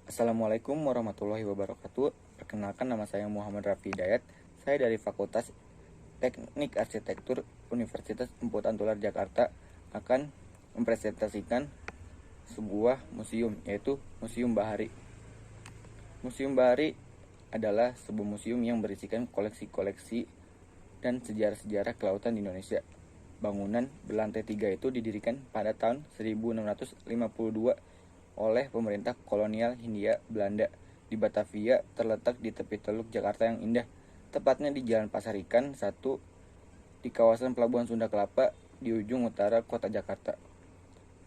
Assalamualaikum warahmatullahi wabarakatuh. Perkenalkan, nama saya Muhammad Rafi Hidayat. Saya dari Fakultas Teknik Arsitektur Universitas Empu Tantular Jakarta akan mempresentasikan sebuah museum, yaitu Museum Bahari. Museum Bahari adalah sebuah museum yang berisikan koleksi-koleksi dan sejarah-sejarah kelautan di Indonesia. Bangunan berlantai 3 itu didirikan pada tahun 1652 oleh pemerintah kolonial Hindia Belanda di Batavia, terletak di tepi Teluk Jakarta yang indah, tepatnya di Jalan Pasar Ikan 1 di kawasan Pelabuhan Sunda Kelapa di ujung utara kota Jakarta.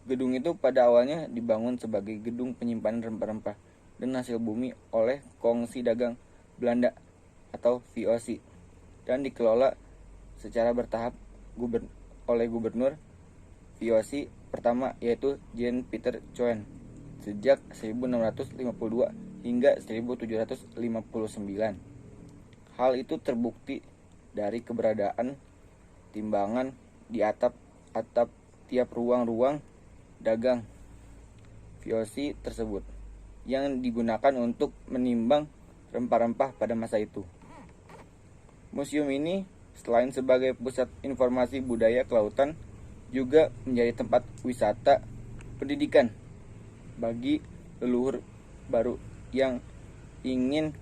Gedung itu pada awalnya dibangun sebagai gedung penyimpanan rempah-rempah dan hasil bumi oleh Kongsi Dagang Belanda atau VOC dan dikelola secara bertahap oleh Gubernur VOC pertama, yaitu Jean Pieter Coen, sejak 1652 hingga 1759. Hal itu terbukti dari keberadaan timbangan di atap tiap ruang-ruang dagang VOC tersebut yang digunakan untuk menimbang rempah-rempah pada masa itu. Museum ini selain sebagai pusat informasi budaya kelautan, juga menjadi tempat wisata pendidikan bagi leluhur baru yang ingin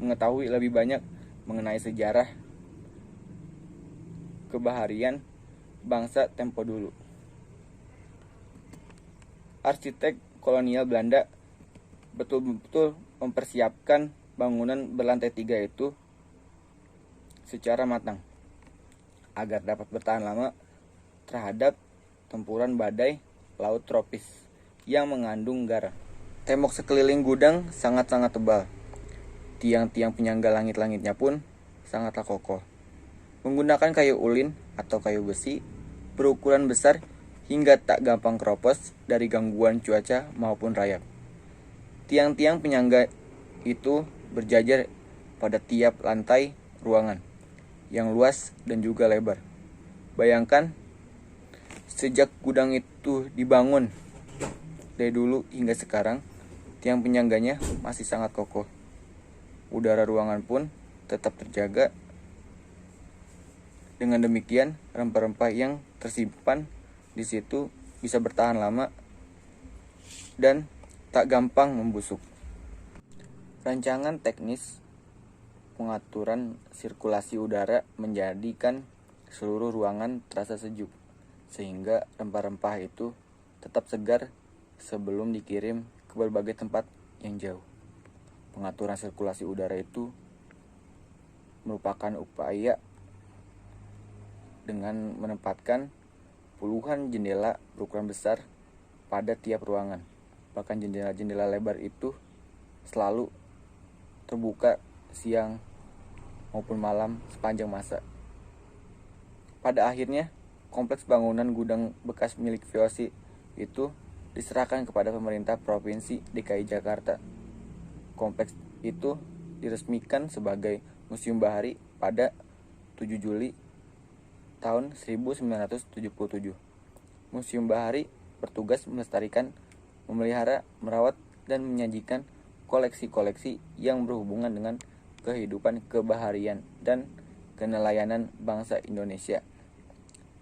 mengetahui lebih banyak mengenai sejarah kebaharian bangsa tempo dulu. Arsitek kolonial Belanda betul-betul mempersiapkan bangunan berlantai 3 itu secara matang agar dapat bertahan lama terhadap tempuran badai laut tropis yang mengandung garam. Tembok sekeliling gudang sangat-sangat tebal. Tiang-tiang penyangga langit-langitnya pun sangatlah kokoh. Menggunakan kayu ulin atau kayu besi berukuran besar hingga tak gampang keropos dari gangguan cuaca maupun rayap. Tiang-tiang penyangga itu berjajar pada tiap lantai ruangan yang luas dan juga lebar. Bayangkan, sejak gudang itu dibangun dari dulu hingga sekarang, tiang penyangganya masih sangat kokoh. Udara ruangan pun tetap terjaga. Dengan demikian, rempah-rempah yang tersimpan di situ bisa bertahan lama dan tak gampang membusuk. Rancangan teknis pengaturan sirkulasi udara menjadikan seluruh ruangan terasa sejuk, sehingga rempah-rempah itu tetap segar sebelum dikirim ke berbagai tempat yang jauh. Pengaturan sirkulasi udara itu merupakan upaya dengan menempatkan puluhan jendela berukuran besar pada tiap ruangan. Bahkan jendela-jendela lebar itu selalu terbuka siang maupun malam sepanjang masa. Pada akhirnya, kompleks bangunan gudang bekas milik VOC itu diserahkan kepada pemerintah Provinsi DKI Jakarta. Kompleks itu diresmikan sebagai Museum Bahari pada 7 Juli tahun 1977. Museum Bahari bertugas melestarikan, memelihara, merawat, dan menyajikan koleksi-koleksi yang berhubungan dengan kehidupan kebaharian dan kenelayanan bangsa Indonesia.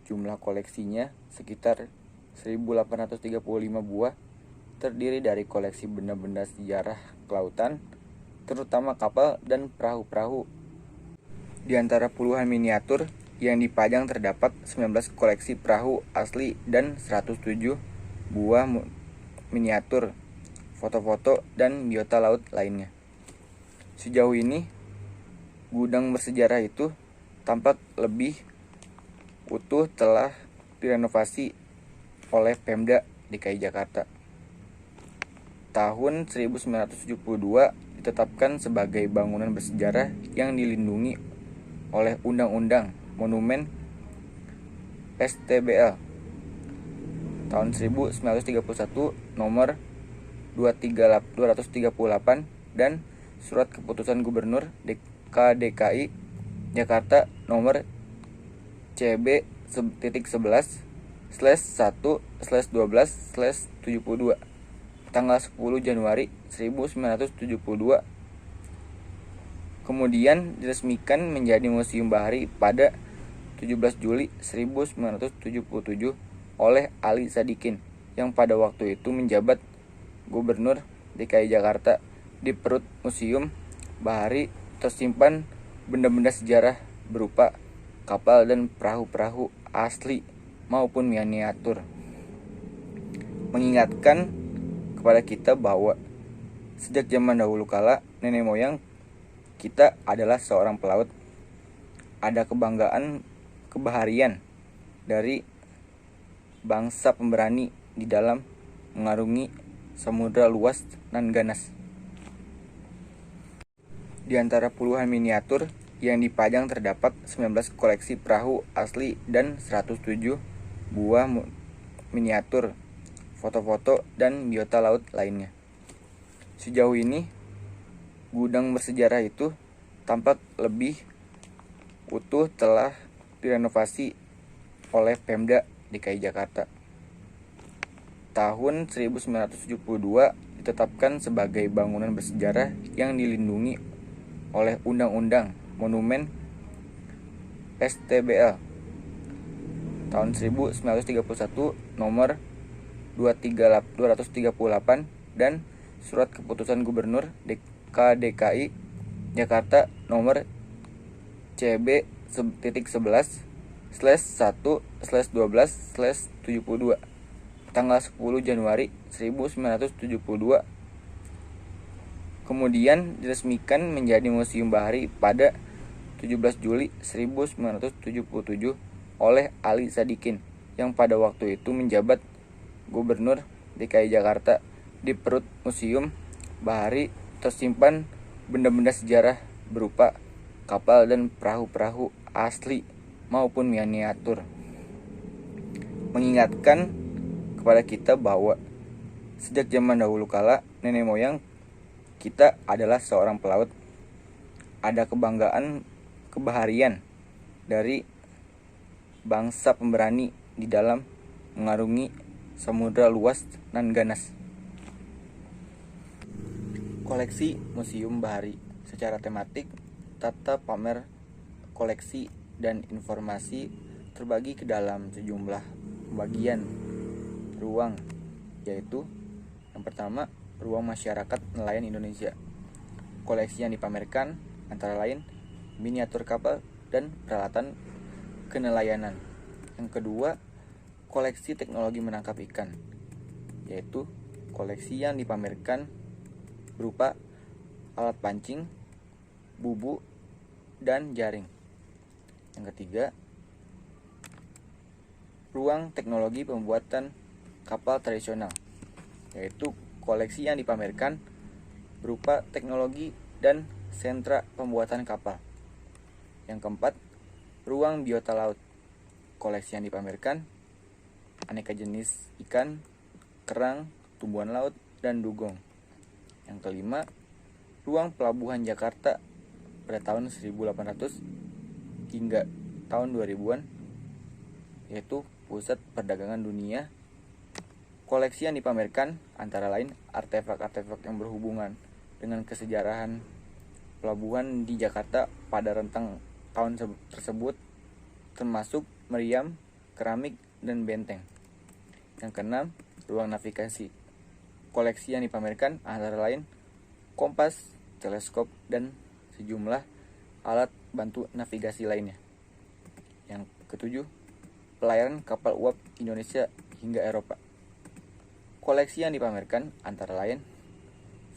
Jumlah koleksinya sekitar 1835 buah, terdiri dari koleksi benda-benda sejarah kelautan, terutama kapal dan perahu-perahu. Di antara puluhan miniatur yang dipajang terdapat 19 koleksi perahu asli dan 107 buah miniatur, foto-foto, dan biota laut lainnya. Sejauh ini, gudang bersejarah itu tampak lebih utuh telah direnovasi oleh Pemda DKI Jakarta. Tahun 1972 ditetapkan sebagai bangunan bersejarah yang dilindungi oleh Undang-Undang Monumen STBL tahun 1931 nomor 238 dan Surat Keputusan Gubernur DKI Jakarta nomor CB.11/1/12/72 tanggal 10 Januari 1972. Kemudian diresmikan menjadi Museum Bahari pada 17 Juli 1977 oleh Ali Sadikin yang pada waktu itu menjabat Gubernur DKI Jakarta. Di perut Museum Bahari tersimpan benda-benda sejarah berupa kapal dan perahu-perahu asli maupun miniatur, mengingatkan kepada kita bahwa sejak zaman dahulu kala nenek moyang kita adalah seorang pelaut. Ada kebanggaan kebaharian dari bangsa pemberani di dalam mengarungi samudra luas nan ganas. Di antara puluhan miniatur yang dipajang terdapat 19 koleksi perahu asli dan 107 buah miniatur, foto-foto, dan biota laut lainnya. Sejauh ini, gudang bersejarah itu tampak lebih utuh telah direnovasi oleh Pemda DKI Jakarta. Tahun 1972 ditetapkan sebagai bangunan bersejarah yang dilindungi oleh Undang-Undang Monumen STBL tahun 1931 nomor 238 dan Surat Keputusan Gubernur DKI Jakarta nomor CB.11/1/12/72 tanggal 10 Januari 1972. Kemudian diresmikan menjadi Museum Bahari pada 17 Juli 1977 oleh Ali Sadikin yang pada waktu itu menjabat Gubernur DKI Jakarta. Di perut Museum Bahari tersimpan benda-benda sejarah berupa kapal dan perahu-perahu asli maupun miniatur, mengingatkan kepada kita bahwa sejak zaman dahulu kala nenek moyang kita adalah seorang pelaut. Ada kebanggaan kebaharian dari bangsa pemberani di dalam mengarungi samudra luas nan ganas. Koleksi Museum Bahari secara tematik, tata pamer koleksi dan informasi terbagi ke dalam sejumlah bagian ruang, yaitu yang pertama, ruang masyarakat nelayan Indonesia. Koleksi yang dipamerkan antara lain miniatur kapal dan peralatan kenelayanan. Yang kedua, koleksi teknologi menangkap ikan, yaitu koleksi yang dipamerkan berupa alat pancing, bubu, dan jaring. Yang ketiga, ruang teknologi pembuatan kapal tradisional, yaitu koleksi yang dipamerkan berupa teknologi dan sentra pembuatan kapal. Yang keempat, ruang biota laut. Koleksi yang dipamerkan aneka jenis ikan, kerang, tumbuhan laut, dan dugong. Yang kelima, ruang pelabuhan Jakarta pada tahun 1800 hingga tahun 2000-an, yaitu pusat perdagangan dunia. Koleksi yang dipamerkan antara lain artefak-artefak yang berhubungan dengan kesejarahan pelabuhan di Jakarta pada rentang tahun tersebut, termasuk meriam, keramik, dan benteng. Yang keenam, ruang navigasi. Koleksi yang dipamerkan antara lain kompas, teleskop, dan sejumlah alat bantu navigasi lainnya. Yang ketujuh, pelayaran kapal uap Indonesia hingga Eropa. Koleksi yang dipamerkan antara lain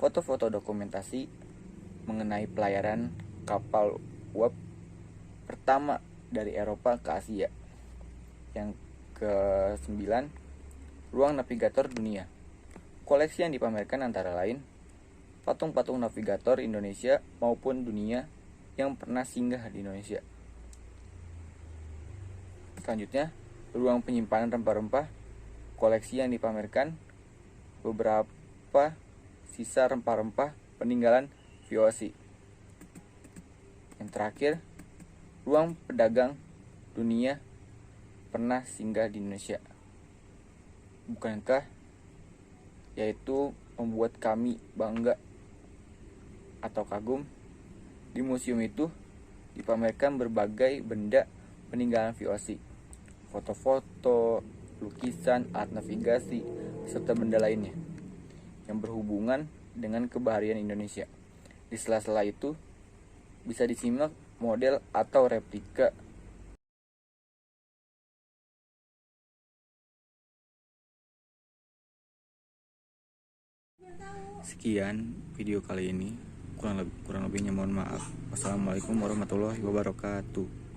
foto-foto dokumentasi mengenai pelayaran kapal uap pertama dari Eropa ke Asia. Yang ke-9, ruang navigator dunia. Koleksi yang dipamerkan antara lain patung-patung navigator Indonesia maupun dunia yang pernah singgah di Indonesia. Selanjutnya, ruang penyimpanan rempah-rempah. Koleksi yang dipamerkan beberapa sisa rempah-rempah peninggalan VOC. Yang terakhir, ruang pedagang dunia pernah singgah di Indonesia. Bukankah yaitu membuat kami bangga atau kagum. Di museum itu dipamerkan berbagai benda peninggalan VOC, foto-foto, lukisan, alat navigasi, serta benda lainnya yang berhubungan dengan kebaharian Indonesia. Di sela-sela itu bisa disimak model atau replika. Sekian video kali ini. Kurang lebihnya mohon maaf. Wassalamualaikum warahmatullahi wabarakatuh.